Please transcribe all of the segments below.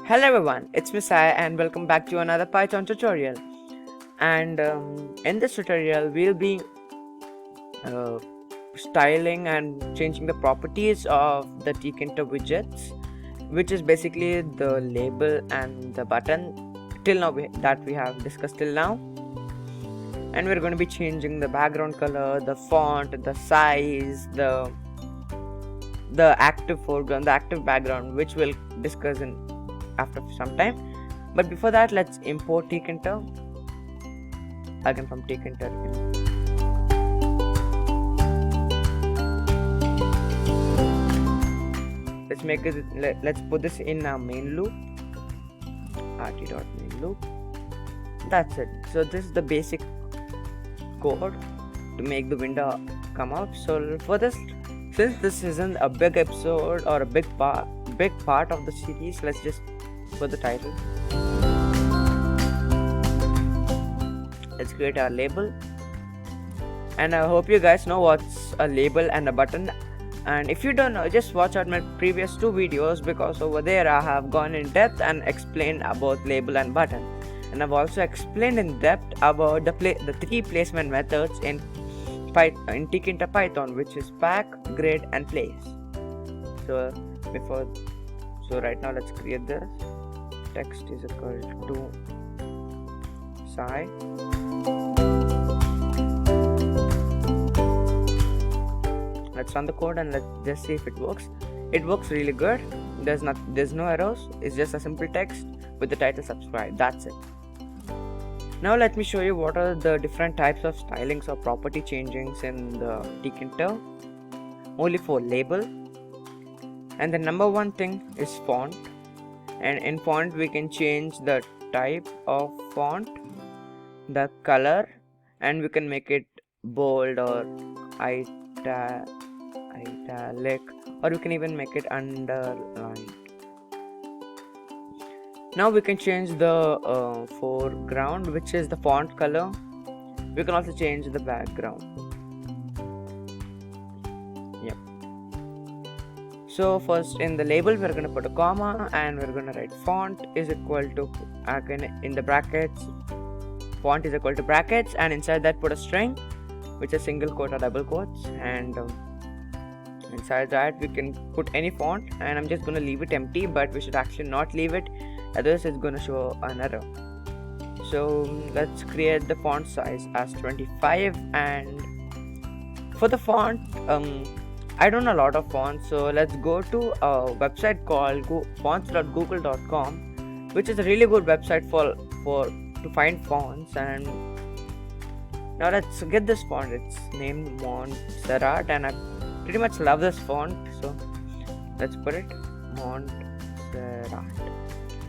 Hello everyone, it's Sai and welcome back to another Python tutorial. And in this tutorial, we'll be uh, styling and changing the properties of the Tkinter widgets, which is basically the label and the button till now that we have discussed till now. And we're going to be changing the background color, the font, the size, the active foreground, the active background, which we'll discuss in after some time. But before that, let's import Tkinter again from Tkinter. Let's make it. Let's put this in our main loop. rt.main loop. That's it. So this is the basic code to make the window come out. So for this, since this isn't a big episode or a big part of the series, let's just put the title. Let's create our label, and I hope you guys know what's a label and a button. And if you don't know, just watch out my previous two videos, because over there I have gone in depth and explained about label and button, and I've also explained in depth about the three placement methods in Tkinter Python, which is pack, grid, and place. So right now let's create this. Text is equal to Sai. Let's run the code and let's just see if it works. It works really good. There's no errors. It's just a simple text with the title subscribe. That's it. Now let me show you what are the different types of stylings or property changings in the Tkinter. Only for label. And the number one thing is font. And in font we can change the type of font, the color, and we can make it bold or italic, or we can even make it underlined. Now we can change the foreground, which is the font color. We can also change the background. Yep. So first in the label we're going to put a comma and we're going to write font is equal to, again in the brackets, font is equal to brackets, and inside that put a string, which is single quote or double quotes, and inside that we can put any font, and I'm just going to leave it empty, but we should actually not leave it, otherwise it's going to show an error. So let's create the font size as 25, and for the font, I don't know a lot of fonts, so let's go to a website called fonts.google.com, which is a really good website to find fonts. And now let's get this font. It's named Montserrat, and I pretty much love this font, so let's put it Montserrat,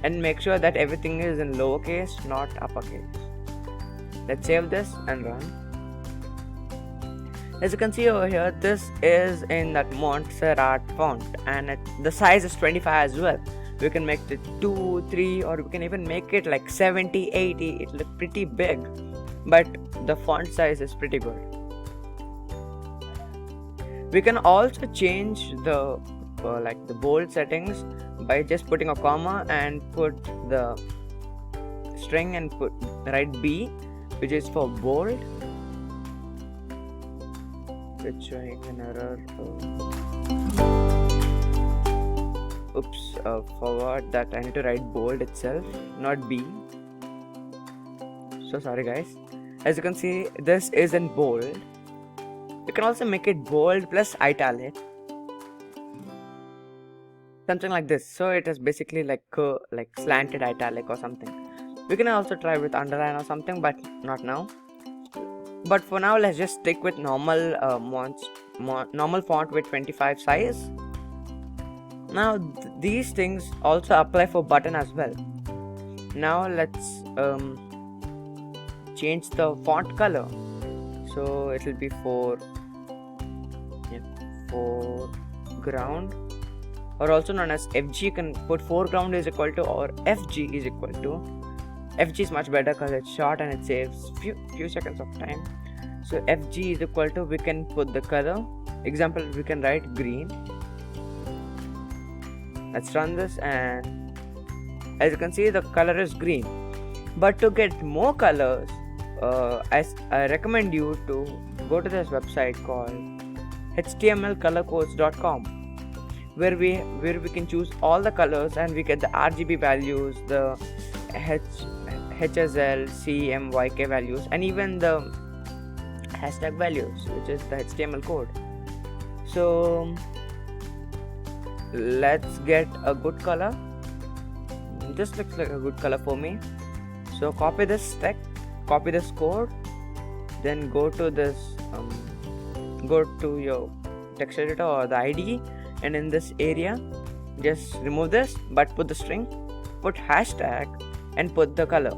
and make sure that everything is in lowercase, not uppercase. Let's save this and run. As you can see over here, this is in that Montserrat font, and the size is 25 as well. We can make it 2, 3, or we can even make it like 70, 80. It looks pretty big, but the font size is pretty good. We can also change the the bold settings by just putting a comma and put the string and write B, which is for bold. It's showing an error. Forward that I need to write bold itself, not B. So sorry guys. As you can see, this is in bold. You can also make it bold plus italic, something like this. So it is basically like slanted italic or something. We can also try with underline or something, but not now. But for now, let's just stick with normal normal font with 25 size. Now these things also apply for button as well. Now let's change the font color. So it will be foreground, or also known as FG. You can put foreground is equal to, or FG is equal to. FG is much better because it's short and it saves few seconds of time. So FG is equal to, we can put the color. Example, we can write green. Let's run this and As you can see, the color is green. But to get more colors, I recommend you to go to this website called htmlcolorcodes.com, where we can choose all the colors and we get the RGB values, the HSL, CMYK values, and even the hashtag values, which is the HTML code. So let's get a good color. This looks like a good color for me. So copy this code, then go to this go to your text editor or the IDE, and in this area just remove this, but put the string, put hashtag, and put the color.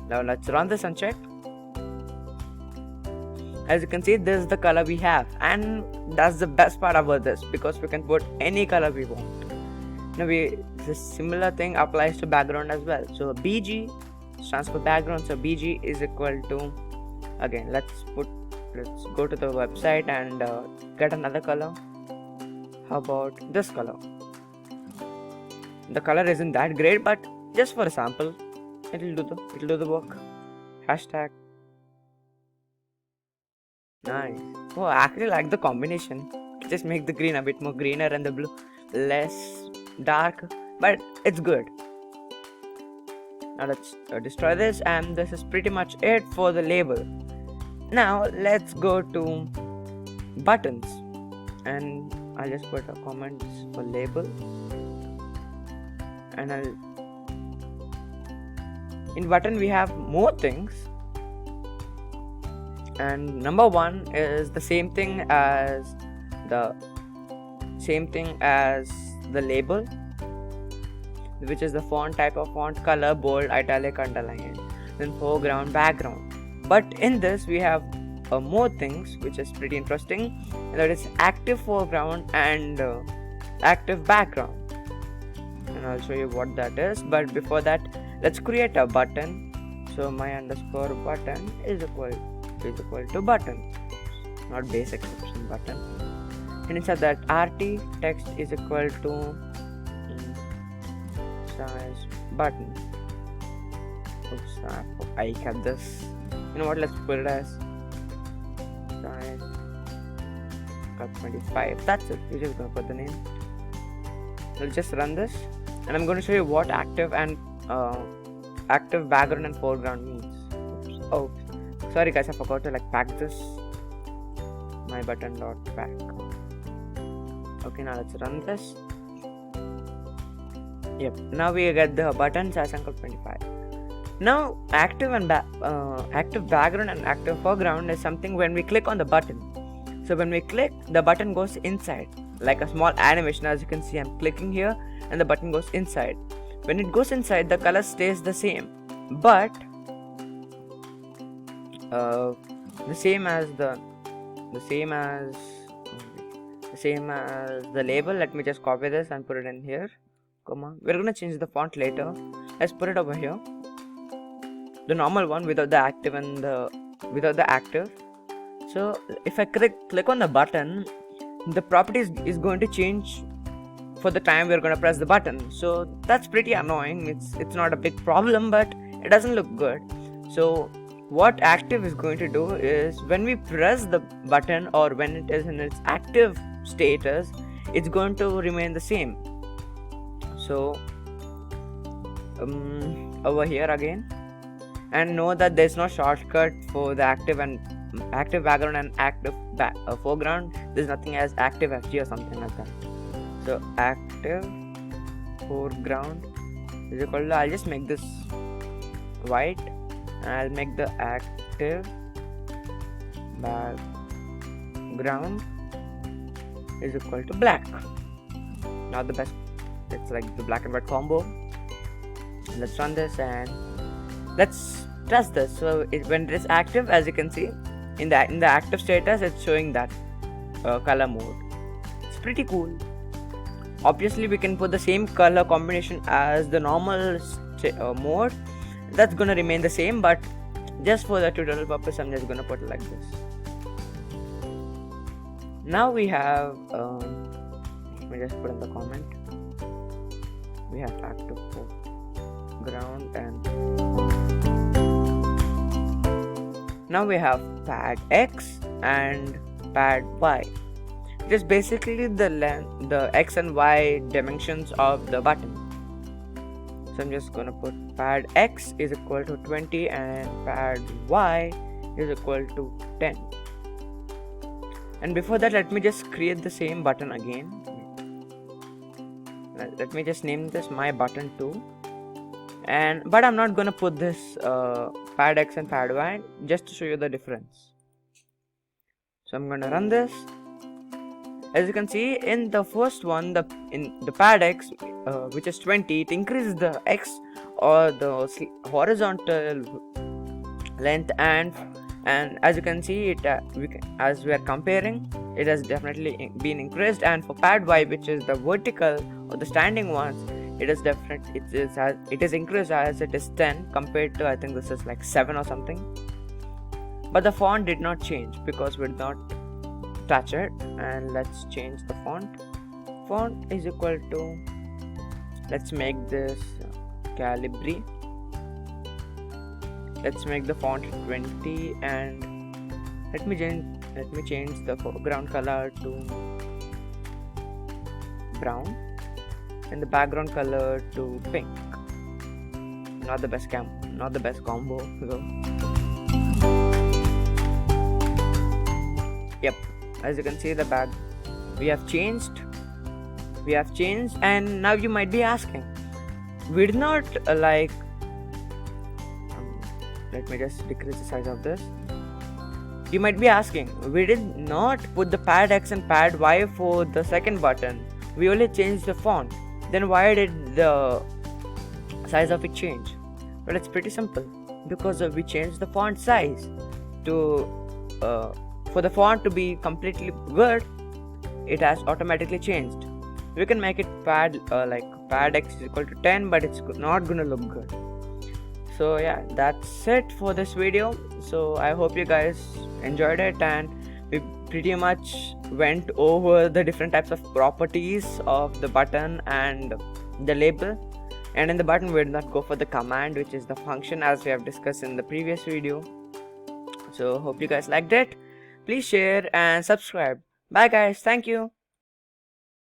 Now let's run this and check. As you can see, this is the color we have, and that's the best part about this, because we can put any color we want. Now this similar thing applies to background as well. So BG stands for background, so BG is equal to, again, let's go to the website and get another color. How about this color? The color isn't that great, but just for a sample, it'll do the work. Hashtag. Nice. Oh, I actually like the combination. Just make the green a bit more greener and the blue less dark, but it's good. Now let's destroy this, and this is pretty much it for the label. Now let's go to buttons, and I'll just put a comment for label, and in button we have more things. And number one is the same thing as the label, which is the font, type of font, color, bold, italic, underline, then foreground, background. But in this we have more things which is pretty interesting, and that is active foreground and active background, and I'll show you what that is. But before that, let's create a button. So my underscore button is equal to button, not base exception button, and inside that RT text is equal to size button. Oops, I kept this. You know what, let's put it as SaiSankalp25. That's it. We're just gonna put the name. We'll just run this, and I'm going to show you what active background and foreground means. Oops. Oh, sorry guys, I forgot to pack this. My button dot pack. Okay, now let's run this. Yep, now we get the button SaiSankalp25. Now active background and active foreground is something when we click on the button. So when we click, the button goes inside, like a small animation. As you can see, I'm clicking here and the button goes inside. When it goes inside, the color stays the same, but the same as the label. Let me just copy this and put it in here. We're gonna change the font later. Let's put it over here, the normal one without the active and without the active. So if I click on the button, the properties is going to change for the time we're going to press the button. So that's pretty annoying. It's not a big problem, but it doesn't look good. So what active is going to do is, when we press the button or when it is in its active status, it's going to remain the same. So over here again, and know that there's no shortcut for the active background and active foreground. There's nothing as active FG or something like that. So active foreground is equal to, I'll just make this white, and I'll make the active background is equal to black. Now the best, it's like the black and white combo. Let's run this and let's test this. So when it is active, as you can see, in the active status, it's showing that color mode. It's pretty cool. Obviously we can put the same color combination as the normal mode. That's gonna remain the same, but just for the tutorial purpose, I'm just gonna put it like this. Now we have let me just put in the comment. we have active foreground, and now we have pad X and pad Y. It is basically the X and Y dimensions of the button. So I'm just gonna put pad X is equal to 20 and pad Y is equal to 10. And before that, let me just create the same button again. Let me just name this my button 2. But I'm not gonna put this pad X and pad Y, just to show you the difference. So I'm gonna run this. As you can see, in the first one, in the pad X, which is 20, it increases the X or the horizontal length, and as you can see, as we are comparing, it has definitely been increased. And for pad Y, which is the vertical or the standing ones, it is increased as it is 10 compared to, I think this is like 7 or something. But the font did not change because we did not touch it. And let's change the font. Font is equal to, let's make this Calibri. Let's make the font 20, and let me change the foreground color to brown and the background color to pink. Not the best combo. So. Yep, as you can see, the back we have changed, and now you might be asking, we did not let me just decrease the size of this. You might be asking, we did not put the pad X and pad Y for the second button, we only changed the font. Then why did the size of it change? Well, it's pretty simple, because we changed the font size to for the font to be completely good, it has automatically changed. We can make it pad X is equal to 10, but it's not gonna look good. So yeah, that's it for this video. So I hope you guys enjoyed it, and we pretty much went over the different types of properties of the button and the label. And in the button, we did not go for the command, which is the function, as we have discussed in the previous video. So hope you guys liked it. Please share and subscribe. Bye guys, thank you.